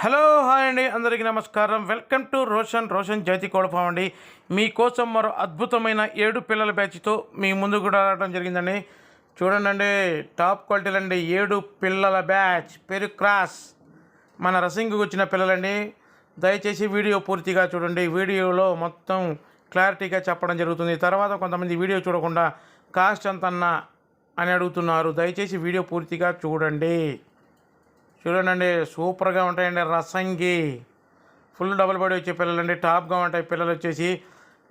Hello hi అండి, అందరికీ నమస్కారం. వెల్కమ్ టు రోషన్ జ్యోతి కోళ్ళ ఫామ్ అండి. మీకోసం మరో అద్భుతమైన 7 పిల్లల బ్యాచ్తో మీ ముందు కూడా రావడం జరిగిందండి. చూడండి, టాప్ క్వాలిటీలు అండి. 7 పిల్లల బ్యాచ్, పేరు క్రాస్, మన రసింగ్కి వచ్చిన పిల్లలండి. దయచేసి వీడియో పూర్తిగా చూడండి. వీడియోలో మొత్తం క్లారిటీగా చెప్పడం జరుగుతుంది. తర్వాత కొంతమంది వీడియో చూడకుండా కాస్ట్ ఎంతన్నా అని అడుగుతున్నారు. దయచేసి వీడియో పూర్తిగా చూడండి. సూపర్గా ఉంటాయండి. రసంగి ఫుల్ డబుల్ బాడీ వచ్చే పిల్లలండి. టాప్గా ఉంటాయి పిల్లలు వచ్చేసి.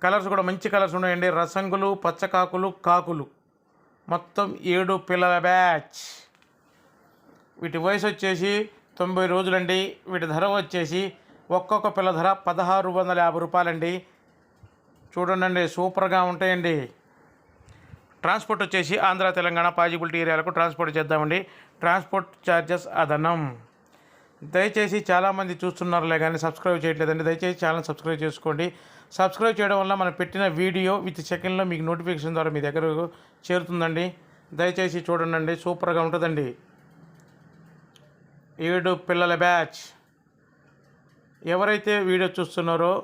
కలర్స్ కూడా మంచి కలర్స్ ఉన్నాయండి. రసంగులు, పచ్చకాకులు, కాకులు, మొత్తం 7 పిల్లల బ్యాచ్. వీటి వయసు వచ్చేసి 90 రోజులండి. వీటి ధర వచ్చేసి ఒక్కొక్క పిల్ల ధర 1650 రూపాయలండి. చూడండి, సూపర్గా ఉంటాయండి. ట్రాన్స్పోర్ట్ వచ్చేసి ఆంధ్ర, తెలంగాణ పాజిబిలిటీ ఏరియాలకు ట్రాన్స్పోర్ట్ చేద్దామండి. ట్రాన్స్పోర్ట్ ఛార్జెస్ అదనం. దయచేసి చాలామంది చూస్తున్నారులే కానీ సబ్స్క్రైబ్ చేయట్లేదండి. దయచేసి ఛానల్ సబ్స్క్రైబ్ చేసుకోండి. సబ్స్క్రైబ్ చేయడం వల్ల మనం పెట్టిన వీడియో విత్ సెకండ్లో మీకు నోటిఫికేషన్ ద్వారా మీ దగ్గర చేరుతుందండి. దయచేసి చూడండి, సూపర్గా ఉంటుందండి. 7 పిల్లల బ్యాచ్. ఎవరైతే వీడియో చూస్తున్నారో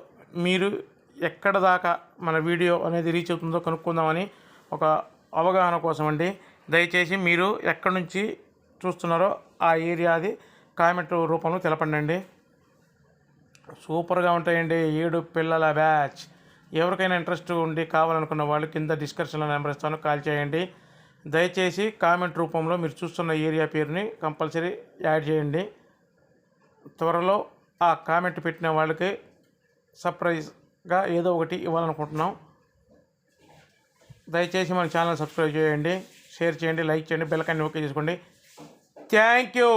మీరు ఎక్కడ దాకా మన వీడియో అనేది రీచ్ అవుతుందో కనుక్కుందామని ఒక అవగాహన కోసం అండి. దయచేసి మీరు ఎక్కడి నుంచి చూస్తున్నారో ఆ ఏరియాది కామెంట్ రూపంలో తెలపండి. సూపర్గా ఉంటాయండి 7 పిల్లల బ్యాచ్. ఎవరికైనా ఇంట్రెస్ట్ ఉండి కావాలనుకున్న వాళ్ళు కింద డిస్క్రిప్షన్లో నెంబర్ ఇస్తాను, కాల్ చేయండి. దయచేసి కామెంట్ రూపంలో మీరు చూస్తున్న ఏరియా పేరుని కంపల్సరీ యాడ్ చేయండి. త్వరలో ఆ కామెంట్ పెట్టిన వాళ్ళకి సర్ప్రైజ్గా ఏదో ఒకటి ఇవ్వాలనుకుంటున్నాం. దయచేసి మన ఛానల్ సబ్స్క్రైబ్ చేయండి, షేర్ చేయండి, లైక్ చేయండి, బెల్ ఐకాన్ ఓకే చేసుకోండి. Thank you.